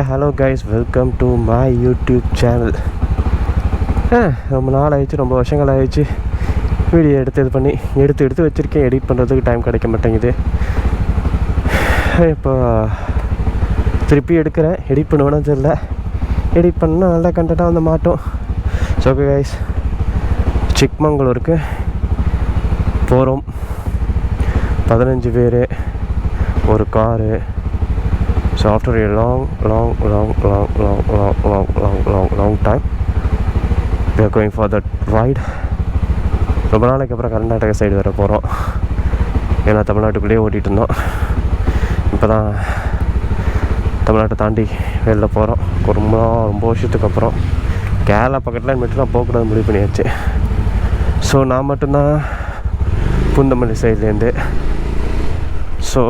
Hello guys, welcome to my YouTube channel. ரொம்ப நாள் ஆயிடுச்சு, ரொம்ப வருஷங்கள் ஆயிடுச்சு வீடியோ எடுத்து வச்சுருக்கேன். எடிட் பண்ணுறதுக்கு டைம் கிடைக்க மாட்டேங்குது. இப்போ திருப்பி எடுக்கிறேன். எடிட் பண்ணுவேன்னு தெரியல. எடிட் பண்ணால் நல்லா கண்டென்ட்டாக வந்து மாட்டோம். ஸோ ஓகே கைஸ், சிக்மங்களூருக்கு போகிறோம். 15 பேர், ஒரு car. So after a long time, we are going for that ride. ரொம்ப நாளைக்கு அப்புறம் கர்நாடகா சைடு வர போகிறோம். ஏன்னா தமிழ்நாட்டுக்குள்ளேயே ஓட்டிகிட்டு இருந்தோம். இப்போ தான் தமிழ்நாட்டை தாண்டி வெளில போகிறோம். ரொம்ப வருஷத்துக்கு அப்புறம் கேரளா பக்கத்தில் மட்டும் தான் போகக்கூடாது முடிவு பண்ணியாச்சு. ஸோ நான் மட்டும்தான் பூந்தமல்லி சைட்லேருந்து. ஸோ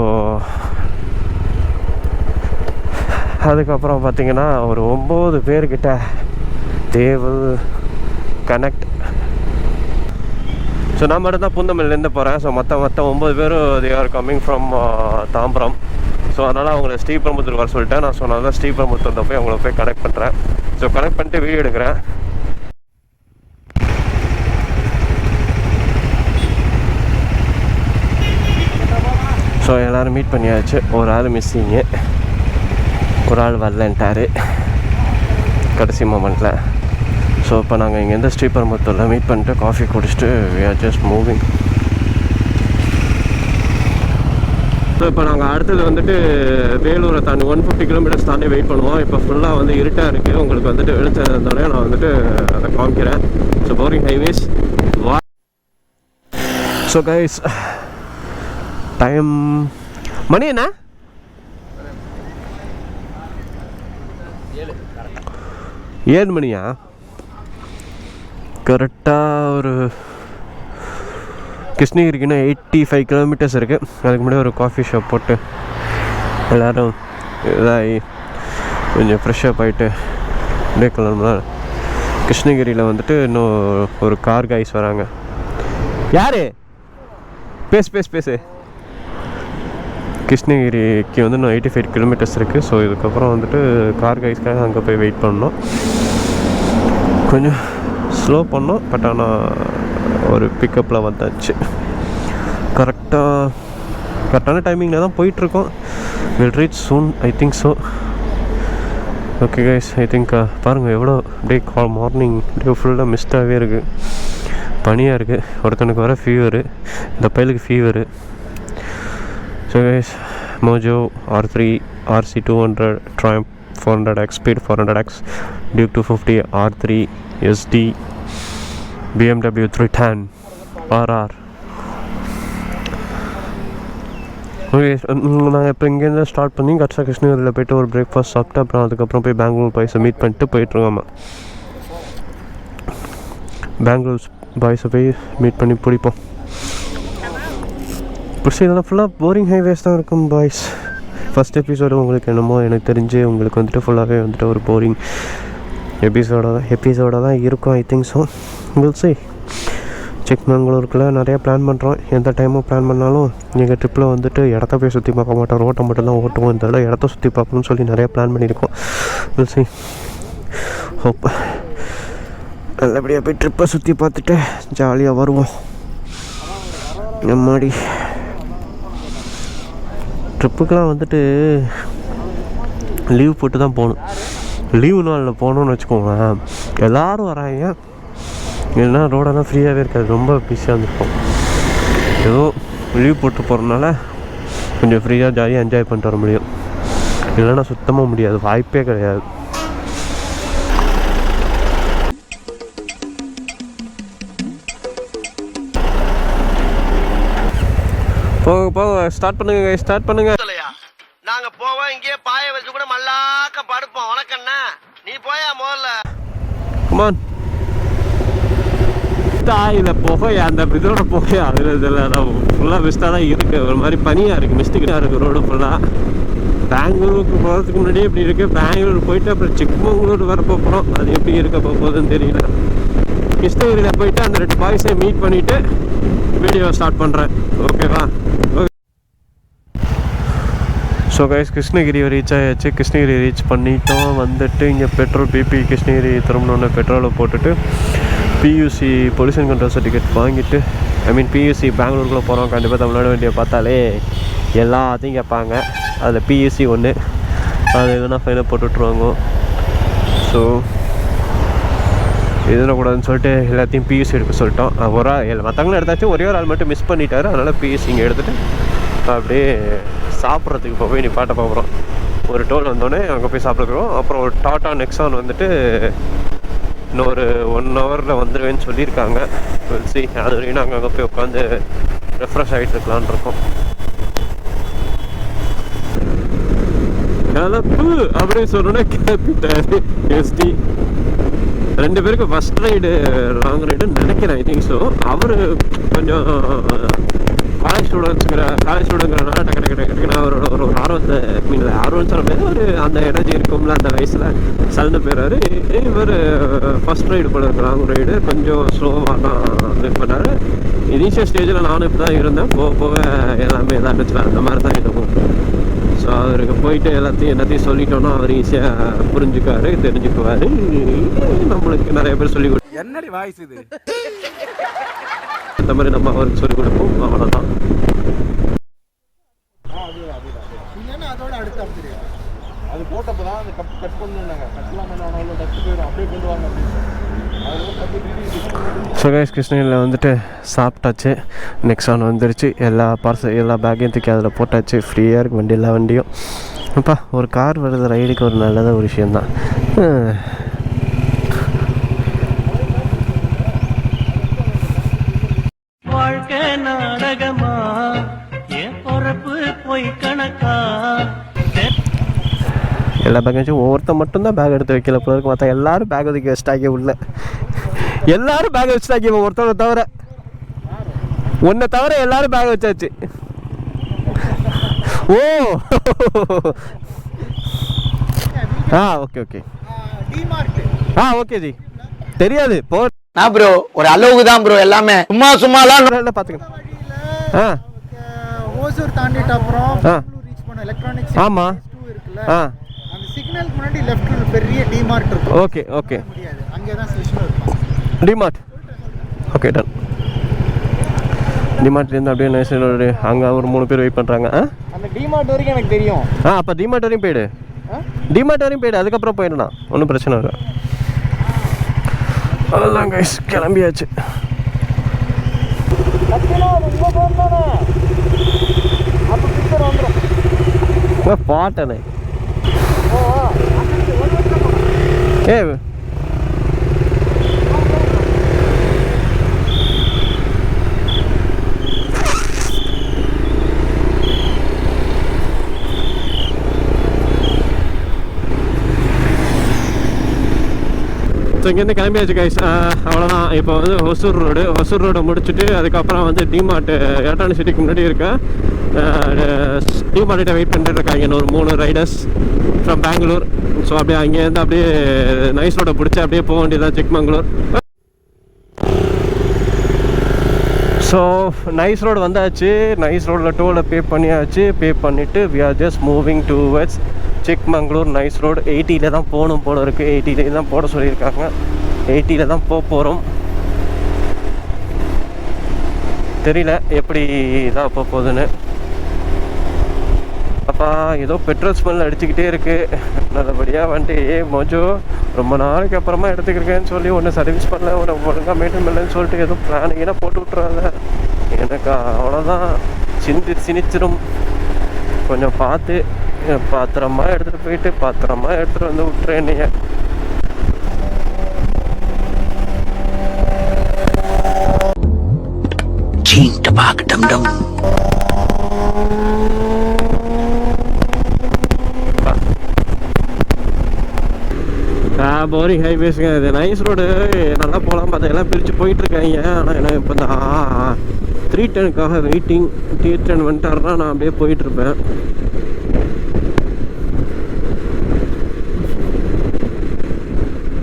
அதுக்கப்புறம் பார்த்திங்கன்னா ஒரு 9 பேர்கிட்ட தேவல் கனெக்ட். ஸோ நான் மட்டும் தான் பூந்தமல்லிலேருந்து போகிறேன். ஸோ மற்ற 9 பேரும் they are coming from Tambaram. So அதனால் அவங்கள ஸ்ரீபெரும்புத்தூர் வர சொல்லிட்டேன். நான் சொன்னது தான் ஸ்ரீபெரும்புத்தூரில் போய் அவங்கள போய் கனெக்ட் பண்ணுறேன். ஸோ கனெக்ட் பண்ணிட்டு வீடியோ எடுக்கிறேன். ஸோ எல்லோரும் மீட் பண்ணியாச்சு. ஒரு ஆள் மிஸ்ஸிங்கு, ஒரு ஆள் வரலன்ட்டார் கடைசி மொமெண்ட்டில். ஸோ இப்போ நாங்கள் இங்கேருந்து ஸ்ரீபெரும்புத்தூரில் மீட் பண்ணிட்டு காஃபி குடிச்சிட்டு we are just moving. So இப்போ நாங்கள் அடுத்தது வந்துட்டு வேலூரை தாண்டி 150 கிலோமீட்டர்ஸ் தாண்டி வெயிட் பண்ணுவோம். இப்போ ஃபுல்லாக வந்து இருட்டாக இருக்குது. உங்களுக்கு வந்துட்டு வெளிச்சம் இருந்தாலே நான் வந்துட்டு அதை காமிக்கிறேன். So boring highways. So guys, time மணி என்ன? 7 மணியா? கரெக்டாக ஒரு கிருஷ்ணகிரிக்குன்னா 85 கிலோமீட்டர்ஸ் இருக்குது. அதுக்கு முன்னாடி ஒரு காஃபி ஷாப் போட்டு எல்லோரும் இதாகி கொஞ்சம் ஃப்ரெஷ்ஷாக போயிட்டு அப்படியே கிளம்புனா. கிருஷ்ணகிரியில் வந்துட்டு இன்னும் ஒரு கார் கைஸ் வராங்க. யார்? பேசு. கிருஷ்ணகிரிக்கு வந்து இன்னும் 85 கிலோமீட்டர்ஸ் இருக்குது. ஸோ இதுக்கப்புறம் வந்துட்டு கார் கைஸ்க்காக அங்கே போய் வெயிட் பண்ணோம். கொஞ்சம் ஸ்லோ பண்ணோம், பட் ஆனால் ஒரு பிக்கப்பில் வந்தாச்சு. கரெக்டான டைமிங்கில் தான் போயிட்டுருக்கோம். Will reach soon, I think so. Okay guys, I think பாருங்கள் எவ்வளோ டே மார்னிங் டே ஃபுல்லாக மிஸ்டாகவே இருக்குது, பனியாக இருக்குது. ஒருத்தனுக்கு வர ஃபீவரு, இந்த பையலுக்கு fever. So guys, Mojo R3 RC 200 Triumph 400X Speed 400X Duke 250 R3 SD BMW 310 RR. Okay, நாங்கள் இப்போ இங்கேருந்து ஸ்டார்ட் பண்ணி கட்சா கிருஷ்ணகிரியில் போய்ட்டு ஒரு பிரேக்ஃபாஸ்ட் சாப்பிட்டு அப்புறம் அதுக்கப்புறம் போய் பெங்களூர் பாய்ஸை மீட் பண்ணிட்டு போயிட்டுருக்கோம். பெங்களூர் பாய்ஸை போய் மீட் பண்ணி பிடிப்போம். இதெல்லாம் ஃபுல்லாக போரிங் ஹைவேஸ் தான் இருக்கும் பாய்ஸ். ஃபஸ்ட் எபிசோடு உங்களுக்கு என்னமோ எனக்கு தெரிஞ்சு உங்களுக்கு வந்துட்டு ஃபுல்லாகவே வந்துட்டு ஒரு போரிங் எபிசோடாக தான் இருக்கும், I think so. Will see. சிக்மங்களூருக்குள்ளே நிறையா பிளான் பண்ணுறோம். எந்த டைமும் பிளான் பண்ணாலும் எங்கள் ட்ரிப்பில் வந்துட்டு இடத்த போய் சுற்றி பார்க்க மாட்டோம், ரோட்டை மட்டும்தான் ஓட்டுவோம். இந்த தடவை இடத்த சுற்றி பார்க்கணும்னு சொல்லி நிறையா பிளான் பண்ணியிருக்கோம். Will see. ஹோப் நல்லபடியாக போய் ட்ரிப்பை சுற்றி பார்த்துட்டு ஜாலியாக வருவோம். நம்மாடி ட்ரிப்புக்கெலாம் வந்துட்டு லீவ் போட்டு தான் போகணும். லீவு நாளில் போகணுன்னு வச்சுக்கோங்களேன், எல்லோரும் வராங்க. இல்லைன்னா ரோடெல்லாம் ஃப்ரீயாகவே இருக்காது, ரொம்ப பிஸியாக இருந்துருக்கும். ஏதோ லீவ் போட்டு போகிறதுனால கொஞ்சம் ஃப்ரீயாக ஜாலியாக என்ஜாய் பண்ணிட்டு வர முடியும். இல்லைன்னா சுத்தமாக முடியாது, வாய்ப்பே கிடையாது. போக ஸ்டார்ட் பண்ணுங்க. நாங்க போவோம், இங்கேயே பாய வச்சு கூட மல்லாக்க படுப்போம். உனக்கண்ணா நீ போயா முதல்ல. கமான். இதில் புகையா, அந்த இதோட புகையா, அதில் ஃபுல்லாக மிஸ்டாக தான் இருக்குது. ஒரு மாதிரி பனியாக இருக்குது, மிஸ்டிக்காக இருக்குது ரோடு ஃபுல்லாக. பெங்களூருக்கு போகிறதுக்கு முன்னாடியே இப்படி இருக்குது. பெங்களூர் போயிட்டு அப்புறம் சிக்மங்களூர் வர போகிறோம். அது எப்படி இருக்க போகுதுன்னு தெரியல. கிருஷ்ணகிரியில் போயிட்டு அந்த 2 பாய்ஸை மீட் பண்ணிவிட்டு வீடியோ ஸ்டார்ட் பண்ணுறேன். ஓகேவா? ஸோ கைஸ் கிருஷ்ணகிரி ரீச் ஆயாச்சு. கிருஷ்ணகிரி ரீச் பண்ணிட்டோம். வந்துட்டு இங்கே பெட்ரோல் பிபி கிருஷ்ணகிரி திரும்பணுன்னு பெட்ரோலை போட்டுட்டு பியூசி பொல்யூஷன் கண்ட்ரோல் சர்டிஃபிகேட் வாங்கிட்டு பியூசி பெங்களூருக்குள்ளே போகிறோம். கண்டிப்பாக தமிழ்நாடு வண்டியை பார்த்தாலே எல்லாத்தையும் கேட்பாங்க. அதில் பியூசி ஒன்று, அது எதுனா ஃபைனாக போட்டுட்ருவாங்க. ஸோ எதுனக்கூடாதுன்னு சொல்லிட்டு எல்லாத்தையும் பியூசி எடுக்க சொல்லிட்டோம். ஒரு ஆள் மற்றவங்களும் எடுத்தாச்சும் ஒரே ஒரு ஆள் மட்டும் மிஸ் பண்ணிட்டாரு. அதனால் பியூசி இங்கே எடுத்துகிட்டு அப்படியே சாப்பிட்றதுக்கு இப்போ போய் நிப்பாட்ட போகிறோம். ஒரு டோல் வந்தோடனே அங்கே போய் சாப்பிட்றதுக்கும், அப்புறம் ஒரு டாட்டா நெக்ஸான் வந்துட்டு இன்னொரு 1 ஹவரில் வந்துடுவேன்னு சொல்லியிருக்காங்க. சி அது வரைக்கும் நாங்கள் அங்கே போய் உட்காந்து ரெஃப்ரெஷ் ஆகிட்டு இருக்கலான் இருக்கோம். கிளப்பு அப்படின்னு சொன்னோன்னா கிளப்பிட்டாரு எஸ்டி. 2 பேருக்கு ஃபஸ்ட் ரைடு லாங் ரைடுன்னு நினைக்கிறேன். ஐ திங்க் ஸோ. அவர் கொஞ்சம் காலேஜ் ஸ்டூடெண்ட்ஸுங்கிறனால டக்குன்னு அவரோட ஒரு ஆர்வத்தை ஆர்வம் சொல்ல முடியாது, ஒரு அந்த எனர்ஜி இருக்கும்ல அந்த வயசில் சல்ந்து போயிடுறாரு. இவர் ஃபஸ்ட் ரைடு போல இருக்கு, லாங் ரைடு கொஞ்சம் ஸ்லோவாக தான் இது பண்ணார். இனிஷியல் ஸ்டேஜில் நானும் இப்போ தான் இருந்தேன். போக போக எல்லாமே இதாக இருந்துச்சு, அந்த மாதிரி தான் இருக்கும். ஸோ அவருக்கு போயிட்டு எல்லாத்தையும் சொல்லிட்டோன்னா அவர் ஈஸியாக புரிஞ்சுக்குவார், தெரிஞ்சுக்குவார். நம்மளுக்கு நிறைய பேர் சொல்லி கொடுத்து என்னடி வாய்ஸ் இது இந்த மாதிரி நம்ம அவருக்கு சொல்லிக் கொடுப்போம். அவ்வளோதான். அதோட அடுத்து அப்படி அது போட்டப்போ தான் அந்த கட் பண்ணுனாங்க. கட்டலாம் பண்ண டஸ்ட் போயிடும், அப்படியே கொண்டு வாங்க அப்படின்னு. ஸோ கைஸ் கிருஷ்ணகிரியில் வந்துட்டு சாப்பிட்டாச்சு. நெக்ஸான் வந்துருச்சு. எல்லா பேக்கையும் தூக்கி அதில் போட்டாச்சு. ஃப்ரீயாக இருக்குது வண்டி, எல்லா வண்டியும். அப்பா ஒரு கார் வருது ரைடுக்கு, ஒரு நல்லதாக ஒரு விஷயந்தான். வாழ்க்கை நாடகமா என் பொறப்பு போய் கணக்கா. எல்லா பேக்கையும் ஒவ்வொருத்தர் மட்டும்தான் பேக் எடுத்து வைக்கல போல இருக்கு. மற்ற எல்லாரும் பேக் ஒதுக்கி வச்சுட்டாங்க உள்ள. எல்லாரும் பேக் வச்சுட்டாங்க. ஒருத்தவரை தவிர, ஒன்றை தவிர எல்லாரும் பேக் வச்சாச்சு. ஓ ஓகே ஓகே ஜி. தெரியாது போ ப்ரோ, ஒரு அளவுக்கு தான் ப்ரோ. எல்லாமே சும்மாலாம் பார்த்துக்கணும். ஓசூர் தாண்டிட்ட அப்புறம் ரீச் பண்ண எலக்ட்ரானிக்ஸ் ஆமாம் இருக்குல்ல, அந்த சிக்னலுக்கு முன்னாடி லெஃப்ட்ல ஒரு பெரிய டிமார்ட் இருக்கு. ஓகே முடியாது, அங்கே தான் ஸ்டேஷன் இருக்கும். டிமார்ட். Okay done. டிமார்ட்லேருந்து அப்படியே நேஷனல் அங்கே ஒரு 3 பேர் வெயிட் பண்ணுறாங்க. அந்த டிமார்ட் வரைக்கும் எனக்கு தெரியும். அப்போ டிமார்ட் வரையும் போயிடு. அதுக்கப்புறம் போயிடலாம், ஒன்றும் பிரச்சனை இல்லை. அதெல்லாம் கைஸ் கிளம்பியாச்சு. பாட்டனே ஏ ஸோ இங்கேருந்து கிளம்பியாச்சு கைஸ். அவ்வளோதான். இப்போ வந்து ஒசூர் ரோடை முடிச்சுட்டு அதுக்கப்புறம் வந்து டிமார்ட் எலக்ட்ரானிக் சிட்டிக்கு முன்னாடி இருக்கேன். டிமார்ட்டை வெயிட் பண்ணிட்டு இருக்காங்க இன்னொரு 3 ரைடர்ஸ் ஃப்ரம் பெங்களூர். ஸோ அப்படியே அங்கேருந்து அப்படியே நைஸ் ரோடை பிடிச்சி அப்படியே போக வேண்டியதான் சிக்மங்களூர். ஸோ நைஸ் ரோடு வந்தாச்சு. நைஸ் ரோடில் டோலை பே பண்ணிவிட்டு we are just moving towards Chikmagalur. Nice road 80 தான் போகணும் போல இருக்குது. 80 தான் போட சொல்லியிருக்காங்க. 80 தான் போகிறோம். தெரியல எப்படி தான் போகுதுன்னு. அப்பா ஏதோ பெட்ரோல் ஸ்மெல் அடிச்சுக்கிட்டே இருக்குது. நல்லபடியாக வந்துட்டு மோஜோ ரொம்ப நாளைக்கு அப்புறமா எடுத்துக்கிறேன்னு சொல்லி ஒன்று சர்வீஸ் பண்ணல, ஒழுங்காக மெயின்டைன் பண்ணலன்னு சொல்லிட்டு எதுவும் பிளானிங்காக போட்டு விட்றாங்க. எனக்கு அவ்வளோதான், சினிச்சிரும். கொஞ்சம் பார்த்து பாத்திரமா எடுத்துகிட்டு போயிட்டு பாத்திரமா எடுத்துகிட்டு வந்து விட்டுறேன் என்னைய. போரிங் ஹைவேஸ்ங்க இது. நைஸ் ரோடு நல்லா போகலாம் பார்த்தா எல்லாம் பிரித்து போயிட்டுருக்காங்க. ஆனால் எனக்கு இப்போ இந்த 310க்காக வெயிட்டிங். 310 வந்துட்டாருன்னா நான் அப்படியே போயிட்டுருப்பேன்.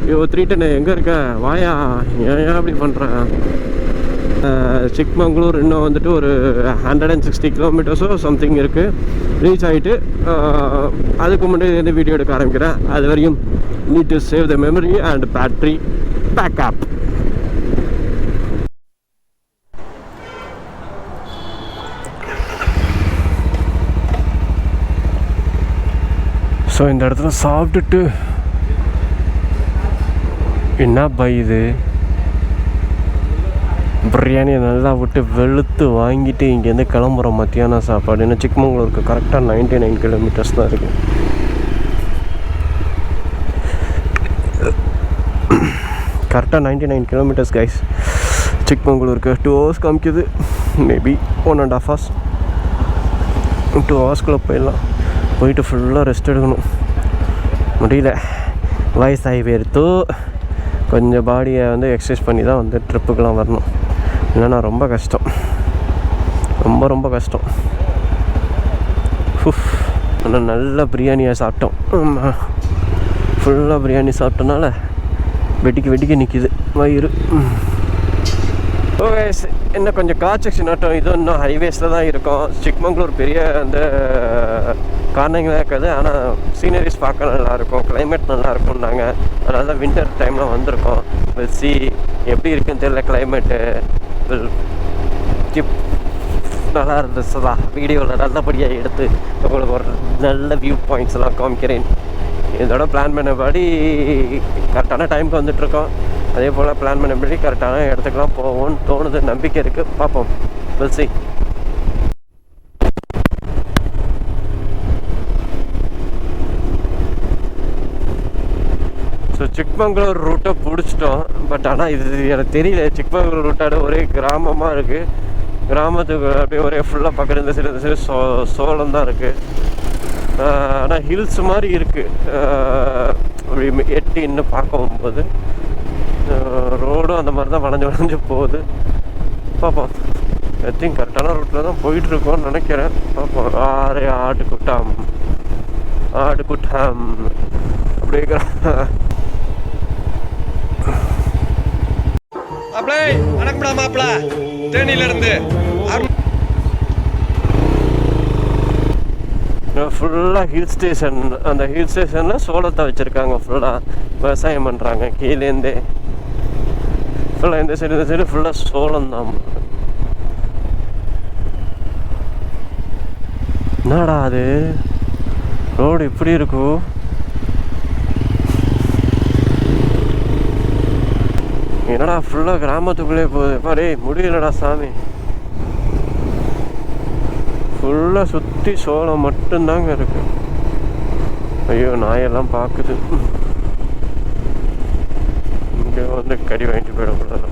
ஐயோ 310 எங்கே இருக்க? வாயா, ஏன் அப்படி பண்ணுறேன்? சிக்மங்களூர் இன்னும் வந்துட்டு ஒரு 160 கிலோமீட்டர்ஸோ சம்திங் இருக்குது. ரீச் ஆகிட்டு அதுக்கு முன்னாடி இந்த வீடியோ எடுக்க ஆரம்பிக்கிறேன். அது வரையும் need to save the memory and battery backup. So இந்த இடத்துல சாப்பிட்டுட்டு என்ன பை இது பிரியாணியை நல்லா விட்டு வெளுத்து வாங்கிட்டு இங்கேருந்து கிளம்புறோம். மத்தியானம் சாப்பாடு. இன்னும் சிக்மங்களூருக்கு கரெக்டாக 99 கிலோமீட்டர்ஸ் தான் இருக்குது. கரெக்டாக 99 கிலோமீட்டர்ஸ் கைஸ். சிக்மங்களூருக்கு 2 hours காமிக்குது. மேபி 1.5 hours 2 hours போயிடலாம். போயிட்டு ஃபுல்லாக ரெஸ்ட் எடுக்கணும். முடியல, வயசாகி போயிடுத்து. கொஞ்சம் பாடியை வந்து எக்ஸசைஸ் பண்ணி தான் வந்து ட்ரிப்புக்கெலாம் வரணும். இல்லைன்னா ரொம்ப கஷ்டம், ரொம்ப ரொம்ப கஷ்டம். ஆனால் நல்ல பிரியாணியாக சாப்பிட்டோம். ஃபுல்லாக பிரியாணி சாப்பிட்டனால வெடிக்க நிற்கிது வயிறு. ஓகே, இன்னும் கொஞ்சம் காட்சி நட்டம். இது இன்னும் ஹைவேஸில் தான் இருக்கும். சிக்மங்களூர் பெரிய அந்த காரணங்களாக இருக்காது. ஆனால் சீனரிஸ் பார்க்க நல்லாயிருக்கும், கிளைமேட் நல்லாயிருக்கும்னாங்க. அதனால தான் வின்டர் டைமில் வந்திருக்கோம். சி எப்படி இருக்குன்னு தெரியல கிளைமேட்டு. நல்லா இருந்துச்சுதா. வீடியோவில் நல்லபடியாக எடுத்து உங்களுக்கு ஒரு நல்ல வியூ பாயிண்ட்ஸ் எல்லாம் காமிக்கிறேன். இதோட பிளான் பண்ணபடி கரெக்டான டைமுக்கு வந்துட்டுருக்கோம். அதே போல் பிளான் பண்ணபடி கரெக்டான இடத்துக்குலாம் போவோம்னு தோணுது. நம்பிக்கை இருக்குது, பார்ப்போம். we'll see. ஸோ சிக்மங்களூர் ரூட்டை பிடிச்சிட்டோம். பட் ஆனால் இது எனக்கு தெரியல. சிக்மங்களூர் ரூட்டோட ஒரே கிராமமாக இருக்குது. கிராமத்துக்கு அப்படியே ஒரே ஃபுல்லாக பக்கத்தில் இந்த சைடு சோளம் தான் இருக்குது. ஆனால் ஹில்ஸ் மாதிரி இருக்குது. அப்படி எட்டி இன்னும் பார்க்கும்போது ரோடும் அந்த மாதிரி தான் வளைஞ்சு போகுது. பார்ப்போம். ஐ திங்க் கரெக்டான ரூட்டில் தான் போயிட்டுருக்கோன்னு நினைக்கிறேன். பார்ப்போம். ஆட்டுக்குட்டாம் அப்படியே வணக்கம்டா மாப்பிள. தேனியில இருந்து ஃபுல்லாக ஹில் ஸ்டேஷன். அந்த ஹில் ஸ்டேஷனில் சோளத்தை வச்சுருக்காங்க. ஃபுல்லாக விவசாயம் பண்ணுறாங்க. கீழேருந்தே ஃபுல்லாக இந்த சைடு ஃபுல்லாக சோளம் தான். என்னடா அது ரோடு இப்படி இருக்கும்? என்னடா ஃபுல்லாக கிராமத்துக்குள்ளே போகுது. பாரு முடியலடா சாமி. ஃபுல்லாக சுற்றி சோளம் மட்டும்தாங்க இருக்கு. ஐயோ, நாயெல்லாம் பார்க்குது. இங்கே வந்து கடி வாங்கிட்டு போயிடக்கூடாது.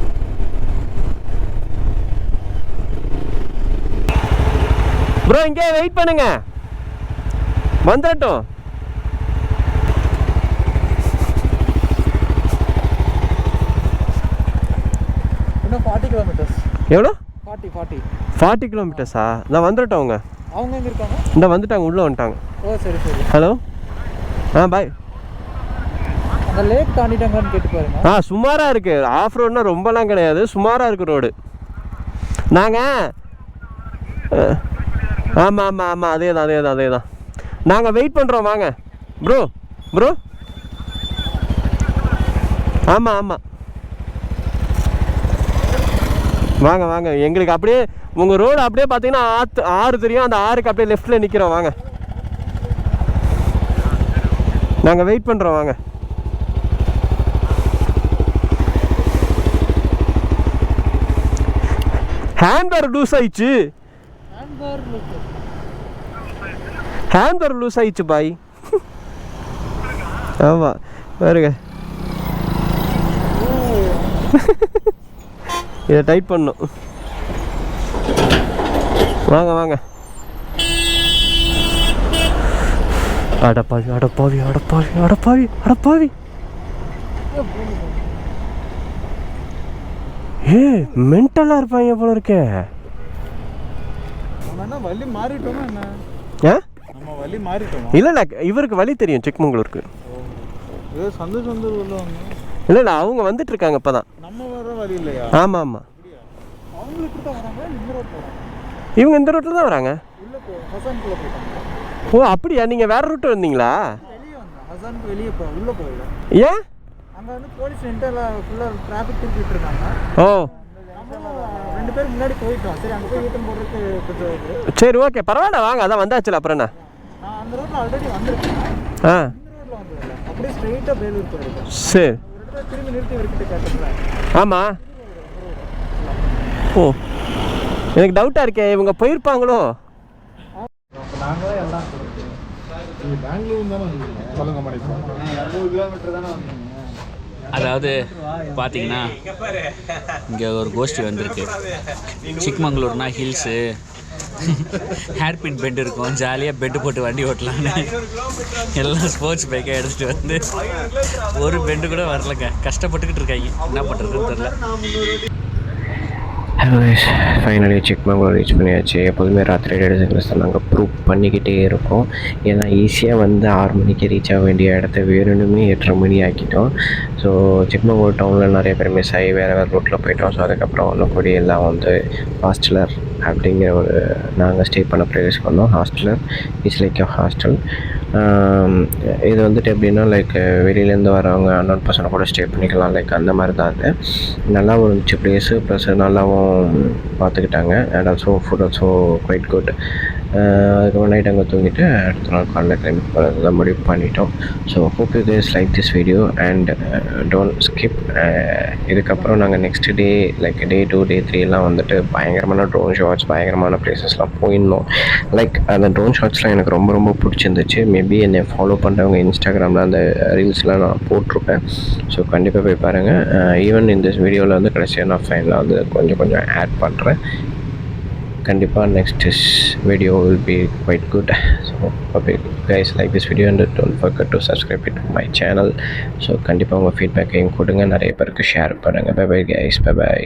ப்ரோ இங்கே வெயிட் பண்ணுங்க, வந்துடட்டும். இன்னும் 40 கிலோமீட்டர்ஸ். எவ்வளோ? 40 கிலோமீட்டர்ஸா? நான் வந்துட்டேன். அவங்க எங்கே இருக்காங்க? இந்த வந்துட்டாங்க, உள்ளே வந்துட்டாங்க. ஓ சரி. ஹலோ, பாய். அந்த லேக் தாண்டிட்டாங்கன்னு கேட்டு பாருங்க. சுமாராக இருக்குது. ஆஃப் ரோடுனா ரொம்பலாம் கிடையாது, சுமாராக இருக்குது ரோடு. நாங்கள் ஆமாம் அதே தான். நாங்கள் வெயிட் பண்ணுறோம். வாங்க ப்ரோ. ஆமாம் வாங்க. எங்களுக்கு அப்படியே உங்கள் ரோடு அப்படியே பார்த்தீங்கன்னா ஆறு தெரியும். அந்த ஆறுக்கு அப்படியே லெஃப்டில் நிற்கிறோம். வாங்க, நாங்கள் வெயிட் பண்ணுறோம். வாங்க. ஹேண்ட்பேர் லூஸ் ஆயிடுச்சு. ஹேண்ட்பேர் லூஸ் ஆயிடுச்சு பாய். ஆமாம் பாருங்க, இதை டைட் பண்ணும். வாங்க. அடப்பாவி. மென்டலா இருப்பாங்க போல இருக்கே. வழி மாறிட்டோமா என்ன? நம்ம வழி மாறிட்டோமா? இல்ல இவருக்கு வழி தெரியும். சிக்மங்களூருக்கு சொந்த இல்ல அவங்க வந்துட்டு இருக்காங்க இப்பதான். நம்ம வர வழி இல்லையா? ஆமா. இப்படி தான் வராங்க, இந்த ரோட் போகிறாங்க. இவங்க இந்த ரூட்டில் தான் வராங்க. உள்ளே ஹசான்குள்ளே போயிட்டாங்க. ஓ அப்படியா, நீங்கள் வேறு ரூட்டு வந்தீங்களா? வெளியே வந்தேன், ஹசானுக்கு வெளியே உள்ளே போகல. ஏன்? அங்கே வந்து போலீஸ் இன்டர்ல ஃபுல்லாக டிராஃபிக் திருப்பிட்டு இருக்காங்க. ஓ நம்மளும் 2 பேர் முன்னாடி போயிட்டோம். சரி அங்கே போய் யூட்டன் போடுறதுக்கு கொஞ்சம் இது. சரி ஓகே பரவாயில்ல வாங்க, அதான் வந்தாச்சுல அப்புறம் என்ன. நான் அந்த ரோட்டில் ஆல்ரெடி வந்திருக்கேன். ஆ இந்த ரோட்டில் வந்ததில்லை, அப்படியே ஸ்ட்ரெயிட்டாக வேலூர் போயிருக்கேன். சரி. ஒரு இடத்துல திரும்பி நிறுத்தி வரைக்கிட்ட கேட்டுருக்கேன். ஆமாம். ஓ எனக்கு டவுட்டாக இருக்கே, இவங்க போயிருப்பாங்களோ? நாங்களே எல்லாம் பெங்களூர் தானே சொல்லுங்க மேடம், 200 கிலோமீட்டர் தானே வந்தீங்க. அதாவது பார்த்தீங்கன்னா இங்கே ஒரு கோஷ்டி வந்திருக்கு. சிக்மங்களூர்னா ஹில்ஸு, ஹேர்பின் பெட் இருக்கும், ஜாலியாக பெட்டு போட்டு வண்டி ஓட்டலான்னு எல்லாம் ஸ்போர்ட்ஸ் பைக்காக எடுத்துகிட்டு வந்து ஒரு பெண்டு கூட வரலங்க. கஷ்டப்பட்டுக்கிட்டு இருக்காங்க, என்ன பண்ணுறதுன்னு தெரில. Hello guys, finally Chikmagalur reach பண்ணியாச்சு. எப்போதுமே ராத்திரி எடுத்துக்கிறத நாங்கள் ப்ரூவ் பண்ணிக்கிட்டே இருக்கோம். ஏன்னா ஈஸியாக வந்து 6 மணிக்கு ரீச் ஆக வேண்டிய இடத்த வேணுமே 8:30 மணி ஆக்கிட்டோம். ஸோ சிக்மங்களூர் டவுனில் நிறைய பேர் மிஸ் ஆகி வேறு ரூட்டில் போயிட்டோம். ஸோ அதுக்கப்புறம் ஒன்று கூடி எல்லாம் வந்து ஹாஸ்டலர் அப்படிங்கிற ஒரு நாங்கள் ஸ்டே பண்ண ப்ளேஸ்க்கு வந்தோம். Hosteller it's like a hostel. இது வந்துட்டு எப்படின்னா லைக் வெளியிலேருந்து வரவங்க அன்னோன் பர்சனை கூட ஸ்டே பண்ணிக்கலாம், லைக் அந்த மாதிரி தான். அது நல்லாவும் இருந்துச்சு ப்ளேஸு, ப்ளஸ் நல்லாவும் பார்த்துக்கிட்டாங்க. And also food also quite good. அதுக்கப்புறம் நைட் அங்கே தூங்கிட்டு அடுத்த நாள் காலையில் கிளம்பி போகிறதுலாம் முடிவு பண்ணிட்டோம். So hope you guys like this video and don't skip. இதுக்கப்புறம் நாங்கள் நெக்ஸ்ட் டே லைக் டே 2 டே 3 எல்லாம் வந்துட்டு பயங்கரமான ட்ரோன் ஷாட்ஸ், பயங்கரமான ப்ளேஸஸ்லாம் போயிருந்தோம். லைக் அந்த ட்ரோன் ஷாட்ஸ்லாம் எனக்கு ரொம்ப ரொம்ப பிடிச்சிருந்துச்சு. மேபி என்னை ஃபாலோ பண்ணுறவங்க இன்ஸ்டாகிராமில் அந்த ரீல்ஸ்லாம் நான் போட்டிருப்பேன். ஸோ கண்டிப்பாக போய் பாருங்கள். ஈவன் இந்த வீடியோவில் வந்து கடைசியாக நான் ஃபைனலாக வந்து கொஞ்சம் ஆட் பண்ணுறேன். கண்டிப்பாக next video will be quite good. So okay guys, like this video and don't forget to subscribe it my channel. ஸோ கண்டிப்பாக உங்கள் ஃபீட்பேக்கையும் கொடுங்க, நிறைய பேருக்கு ஷேர் பண்ணுங்கள். Bye bye guys, bye by.